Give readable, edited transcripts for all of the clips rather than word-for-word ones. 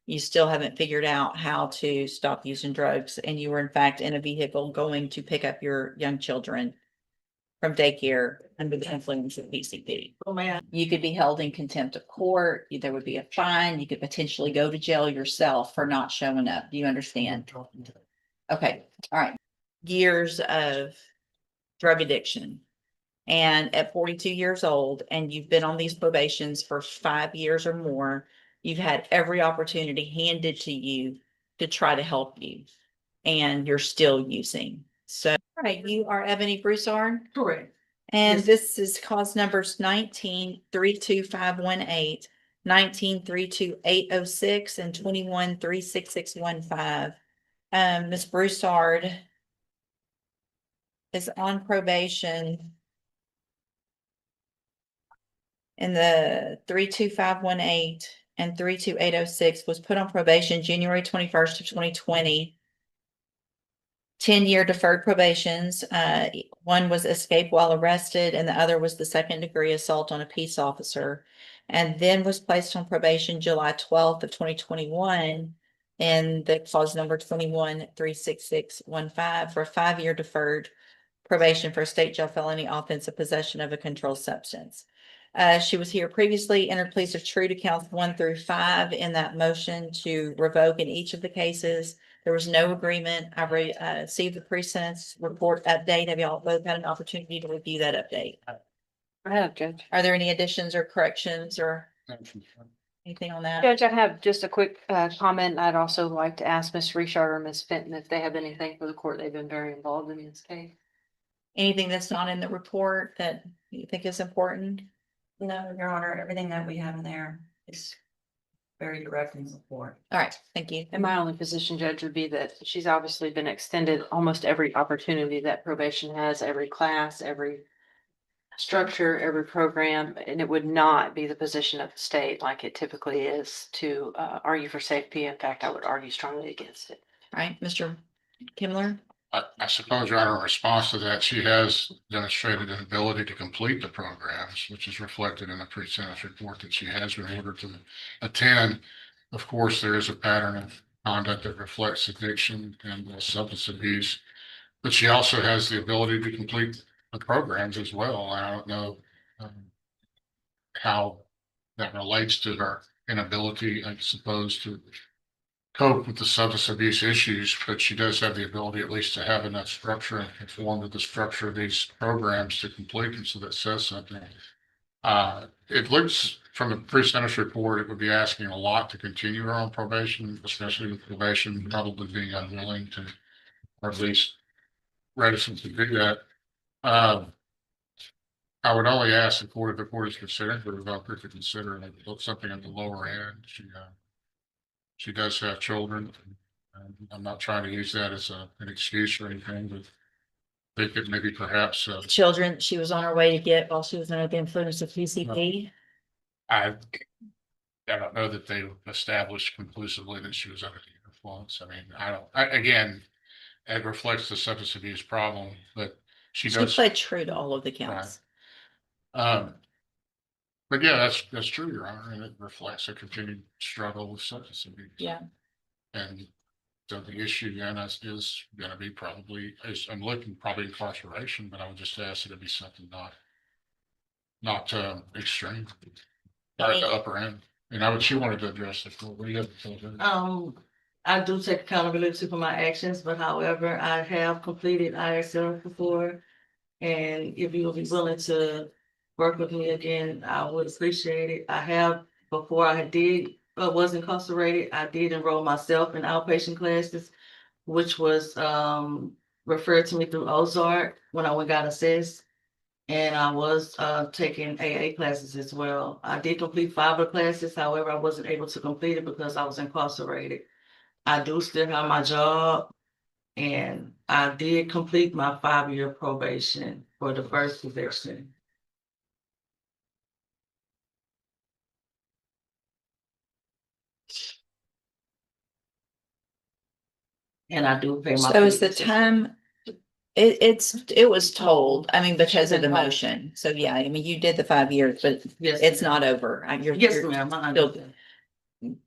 you still haven't figured out how to stop using drugs, and you were in fact in a vehicle going to pick up your young children from daycare under the influence of PCP. Oh, man. You could be held in contempt of court. There would be a fine. You could potentially go to jail yourself for not showing up. Do you understand? Okay. All right. Years of drug addiction. And at 42 years old, and you've been on these probations for 5 years or more, you've had every opportunity handed to you to try to help you, and you're still using. So, all right, you are Ebony Broussard. Correct. And Yes. this is cause numbers 19-32518, 19-32806, and 21-36615. Ms. Broussard is on probation in the 32518 and 32806, was put on probation January 21st of 2020. 10-year deferred probations. One was escape while arrested, and the other was the second-degree assault on a peace officer, and then was placed on probation July 12th of 2021 in the clause number 21-36615 for a 5-year deferred probation for a state jail felony offense of possession of a controlled substance. She was here previously, entered pleas of true to counts 1 through 5 in that motion to revoke in each of the cases. There was no agreement. I received the pre-sentence report update. Have y'all both had an opportunity to review that update? I have, Judge. Are there any additions or corrections or anything on that? Judge, I have just a quick comment. I'd also like to ask Ms. Richard or Ms. Fenton if they have anything for the court. They've been very involved in this case. Anything that's not in the report that you think is important? No, Your Honor, everything that we have in there is very direct and support. All right, thank you. And my only position, Judge, would be that she's obviously been extended almost every opportunity that probation has, every class, every structure, every program, and it would not be the position of the state like it typically is to argue for safety. In fact, I would argue strongly against it. All right, Mr. Kimler. I suppose, Your Honor, in response to that, she has demonstrated an ability to complete the programs, which is reflected in the pre-sentence report that she has been ordered to attend. Of course, there is a pattern of conduct that reflects addiction and substance abuse, but she also has the ability to complete the programs as well. I don't know how that relates to her inability, I suppose, to cope with the substance abuse issues, but she does have the ability at least to have enough structure and conform to the structure of these programs to complete them. So that says something. It looks from the pre-sentence report, it would be asking a lot to continue her on probation, especially with probation probably being unwilling to, or at least reticent to do that. I would only ask the court, if the court is considering, but without her to consider something at the lower end. She does have children. I'm not trying to use that as an excuse or anything, but they could maybe perhaps. Children she was on her way to get while she was under the influence of PCP. I don't know that they established conclusively that she was under the influence. I mean, again, it reflects the substance abuse problem, but she does. She played true to all of the counts. Right. But yeah, that's true, Your Honor, and it reflects a continued struggle with substance abuse. Yeah. And so the issue then is going to be probably, I'm looking probably incarceration, but I would just ask that it be something not extreme, or at the upper end. And she wanted to address the court. What do you have to say? I do take accountability for my actions, but however, I have completed ISL before. And if you will be willing to work with me again, I would appreciate it. I have, before I was incarcerated, I did enroll myself in outpatient classes, which was referred to me through Ozark when I got assessed. And I was taking AA classes as well. I did complete 5 of the classes, however, I wasn't able to complete it because I was incarcerated. I do still have my job, and I did complete my 5-year probation for the first conviction. And I do pay my. So is the time, it was told, I mean, because of the motion. So yeah, I mean, you did the 5 years, but Yes, it's not over. yes, ma'am.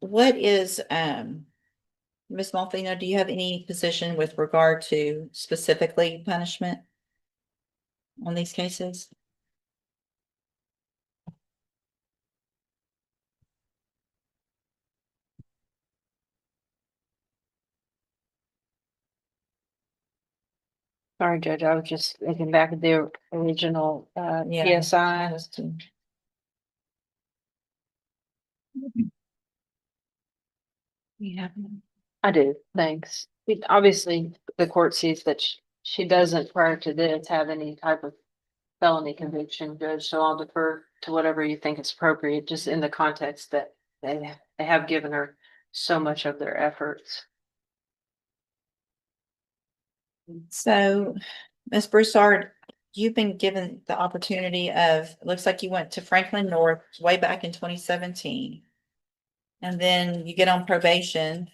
what is, Ms. Malfino, do you have any position with regard to specifically punishment on these cases? Sorry, Judge, I was just looking back at the original Yeah. PSI. Yeah. I do, thanks. Obviously, the court sees that she doesn't prior to this have any type of felony conviction, Judge, so I'll defer to whatever you think is appropriate, just in the context that they have given her so much of their efforts. So, Ms. Broussard, you've been given the opportunity of, it looks like you went to Franklin North way back in 2017. And then you get on probation.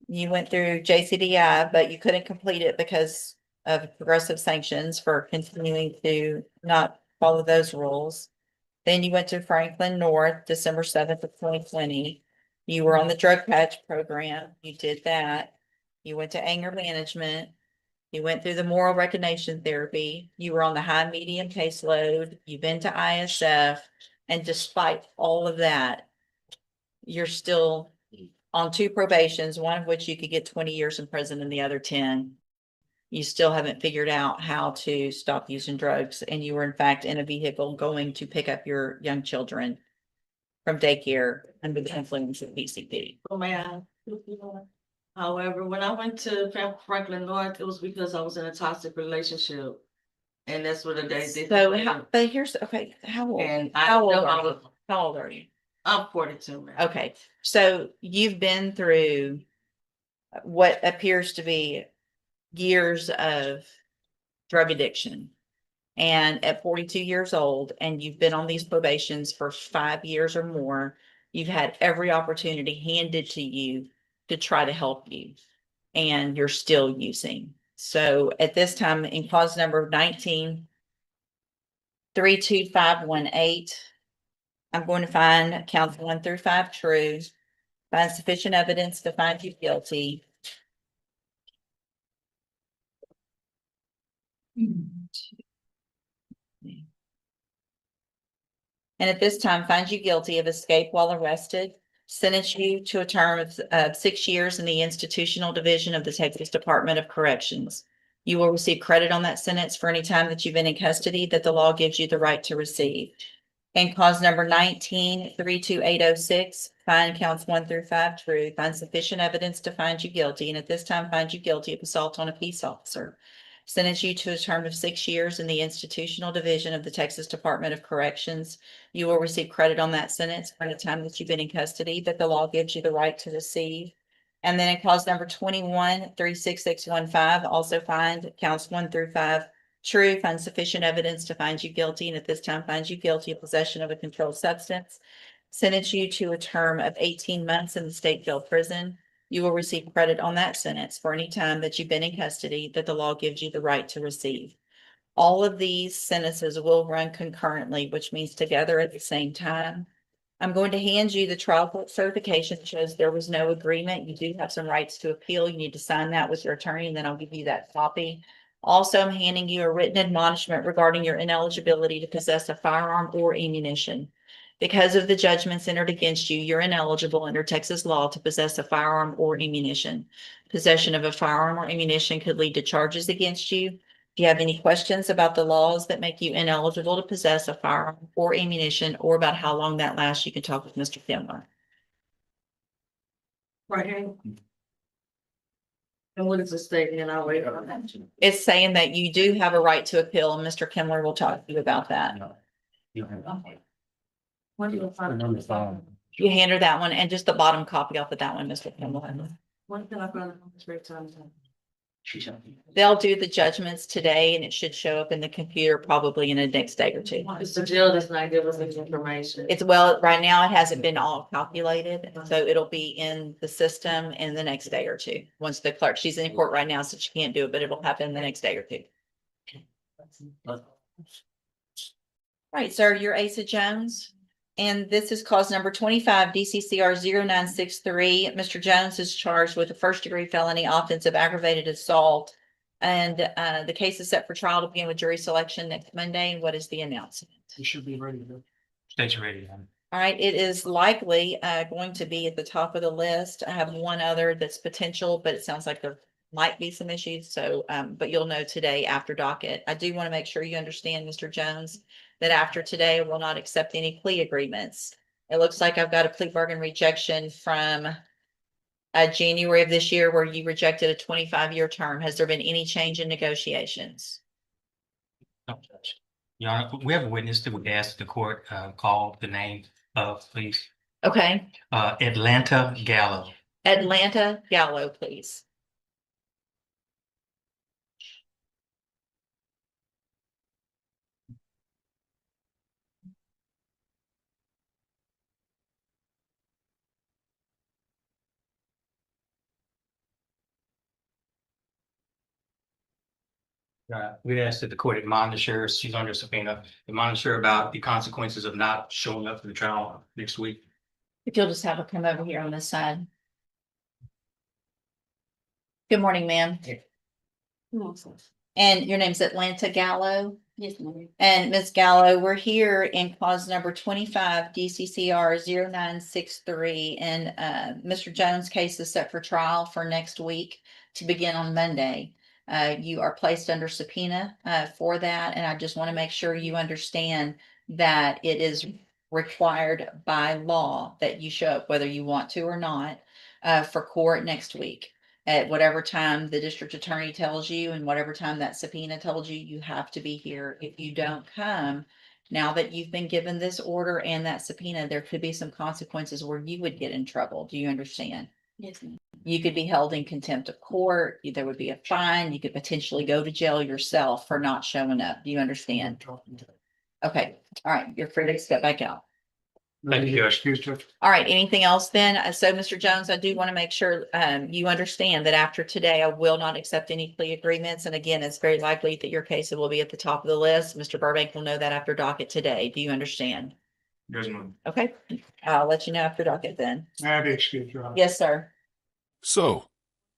You went through JCDI, but you couldn't complete it because of progressive sanctions for continuing to not follow those rules. Then you went to Franklin North, December 7th of 2020. You were on the drug patch program. You did that. You went to anger management. You went through the moral recognition therapy. You were on the high medium caseload. You've been to ISF. And despite all of that, you're still on 2 probations, one of which you could get 20 years in prison and the other 10. You still haven't figured out how to stop using drugs. And you were in fact in a vehicle going to pick up your young children from daycare under the influence of PCP. Oh, man. However, when I went to Franklin North, it was because I was in a toxic relationship. And that's what they did. So, but here's, okay, how old? And How old are you? How old are you? I'm 42 now. Okay, so you've been through what appears to be years of drug addiction. And at 42 years old, and you've been on these probations for 5 years or more, you've had every opportunity handed to you to try to help you, and you're still using. So at this time, in cause number 19-32518, I'm going to find counts 1 through 5 true, find sufficient evidence to find you guilty. And at this time, find you guilty of escape while arrested, sentence you to a term of 6 years in the institutional division of the Texas Department of Corrections. You will receive credit on that sentence for any time that you've been in custody that the law gives you the right to receive. And cause number 19-32806, find counts 1 through 5 true, find sufficient evidence to find you guilty, and at this time find you guilty of assault on a peace officer. Sentence you to a term of 6 years in the institutional division of the Texas Department of Corrections. You will receive credit on that sentence for the time that you've been in custody that the law gives you the right to receive. And then in cause number 21-36615, also find counts 1 through 5 true, find sufficient evidence to find you guilty, and at this time find you guilty of possession of a controlled substance. Sentence you to a term of 18 months in the state jail prison. You will receive credit on that sentence for any time that you've been in custody that the law gives you the right to receive. All of these sentences will run concurrently, which means together at the same time. I'm going to hand you the trial court certification that shows there was no agreement. You do have some rights to appeal. You need to sign that with your attorney, and then I'll give you that copy. Also, I'm handing you a written admonishment regarding your ineligibility to possess a firearm or ammunition. Because of the judgments entered against you, you're ineligible under Texas law to possess a firearm or ammunition. Possession of a firearm or ammunition could lead to charges against you. If you have any questions about the laws that make you ineligible to possess a firearm or ammunition, or about how long that lasts, you can talk with Mr. Kimler. Right here. And what is it stating? And I'll wait on that. It's saying that you do have a right to appeal, and Mr. Kimler will talk to you about that. When do you find? You hand her that one and just the bottom copy off of that one, Mr. Kimler. When can I find this break time? They'll do the judgments today, and it should show up in the computer probably in the next day or two. It's the jail that's not giving us any information. It's, well, right now it hasn't been all calculated, so it'll be in the system in the next day or two. Once the clerk, she's in court right now, so she can't do it, but it'll happen the next day or two. Right, sir, you're Asa Jones. And this is cause number 25, DCCR 0963. Mr. Jones is charged with a first-degree felony offense of aggravated assault. And the case is set for trial to begin with jury selection next Monday. And what is the announcement? You should be ready to. State you're ready. All right, it is likely going to be at the top of the list. I have one other that's potential, but it sounds like there might be some issues. So, but you'll know today after docket. I do want to make sure you understand, Mr. Jones, that after today, I will not accept any plea agreements. It looks like I've got a plea bargain rejection from January of this year where you rejected a 25-year term. Has there been any change in negotiations? No, Judge. Your Honor, we have a witness that would ask the court call the name of, please. Okay, Atlanta Gallo. Atlanta Gallo, please. We asked that the court admonish her, she's under subpoena, admonish her about the consequences of not showing up for the trial next week. If you'll just have her come over here on this side. Good morning, ma'am. And your name's Atlanta Gallo? Yes, ma'am. And Ms. Gallo, we're here in clause number 25, DCCR 0963. And Mr. Jones' case is set for trial for next week to begin on Monday. You are placed under subpoena for that. And I just want to make sure you understand that it is required by law that you show up, whether you want to or not, for court next week. At whatever time the district attorney tells you and whatever time that subpoena tells you, you have to be here. If you don't come, now that you've been given this order and that subpoena, there could be some consequences where you would get in trouble. Do you understand? Yes, ma'am. You could be held in contempt of court. There would be a fine. You could potentially go to jail yourself for not showing up. Do you understand? Okay. All right. You're free to step back out. Thank you, Judge. Excuse Judge. All right, anything else then? So, Mr. Jones, I do want to make sure you understand that after today, I will not accept any plea agreements. And again, it's very likely that your case will be at the top of the list. Mr. Burbank will know that after docket today. Do you understand? Yes, ma'am. Okay, I'll let you know after docket then. I have excuse, Your Honor. Yes, sir. So,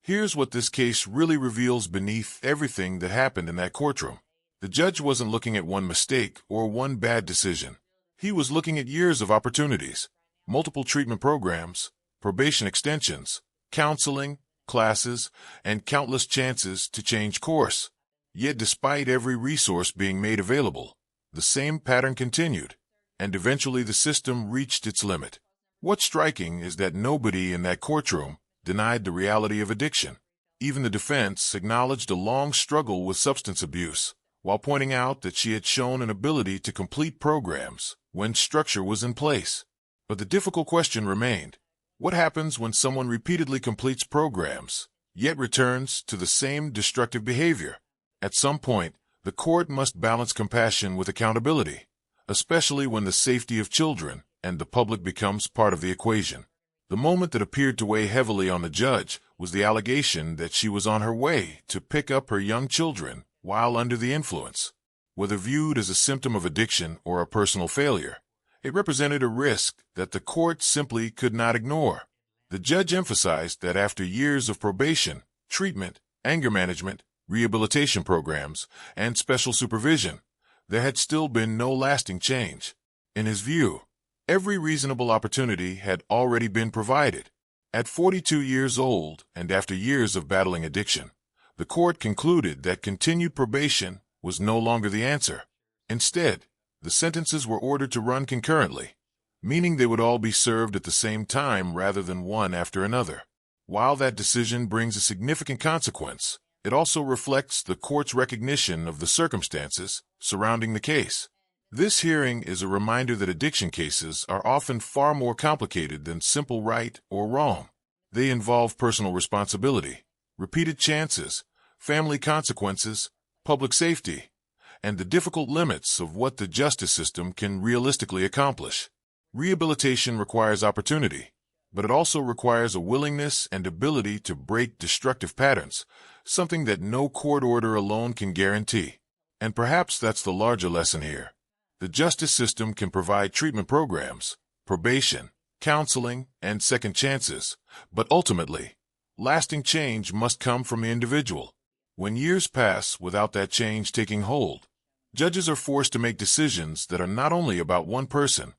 here's what this case really reveals beneath everything that happened in that courtroom. The judge wasn't looking at one mistake or one bad decision. He was looking at years of opportunities, multiple treatment programs, probation extensions, counseling, classes, and countless chances to change course. Yet despite every resource being made available, the same pattern continued, and eventually the system reached its limit. What's striking is that nobody in that courtroom denied the reality of addiction. Even the defense acknowledged a long struggle with substance abuse, while pointing out that she had shown an ability to complete programs when structure was in place. But the difficult question remained: what happens when someone repeatedly completes programs, yet returns to the same destructive behavior? At some point, the court must balance compassion with accountability, especially when the safety of children and the public becomes part of the equation. The moment that appeared to weigh heavily on the judge was the allegation that she was on her way to pick up her young children while under the influence. Whether viewed as a symptom of addiction or a personal failure, it represented a risk that the court simply could not ignore. The judge emphasized that after years of probation, treatment, anger management, rehabilitation programs, and special supervision, there had still been no lasting change. In his view, every reasonable opportunity had already been provided. At 42 years old and after years of battling addiction, the court concluded that continued probation was no longer the answer. Instead, the sentences were ordered to run concurrently, meaning they would all be served at the same time rather than one after another. While that decision brings a significant consequence, it also reflects the court's recognition of the circumstances surrounding the case. This hearing is a reminder that addiction cases are often far more complicated than simple right or wrong. They involve personal responsibility, repeated chances, family consequences, public safety, and the difficult limits of what the justice system can realistically accomplish. Rehabilitation requires opportunity, but it also requires a willingness and ability to break destructive patterns, something that no court order alone can guarantee. And perhaps that's the larger lesson here. The justice system can provide treatment programs, probation, counseling, and second chances, but ultimately, lasting change must come from the individual. When years pass without that change taking hold, judges are forced to make decisions that are not only about one person,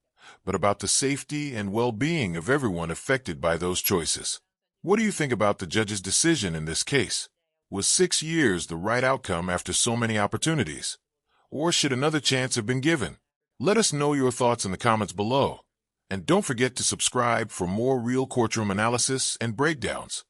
but about the safety and well-being of everyone affected by those choices. What do you think about the judge's decision in this case? Was 6 years the right outcome after so many opportunities? Or should another chance have been given? Let us know your thoughts in the comments below. And don't forget to subscribe for more real courtroom analysis and breakdowns.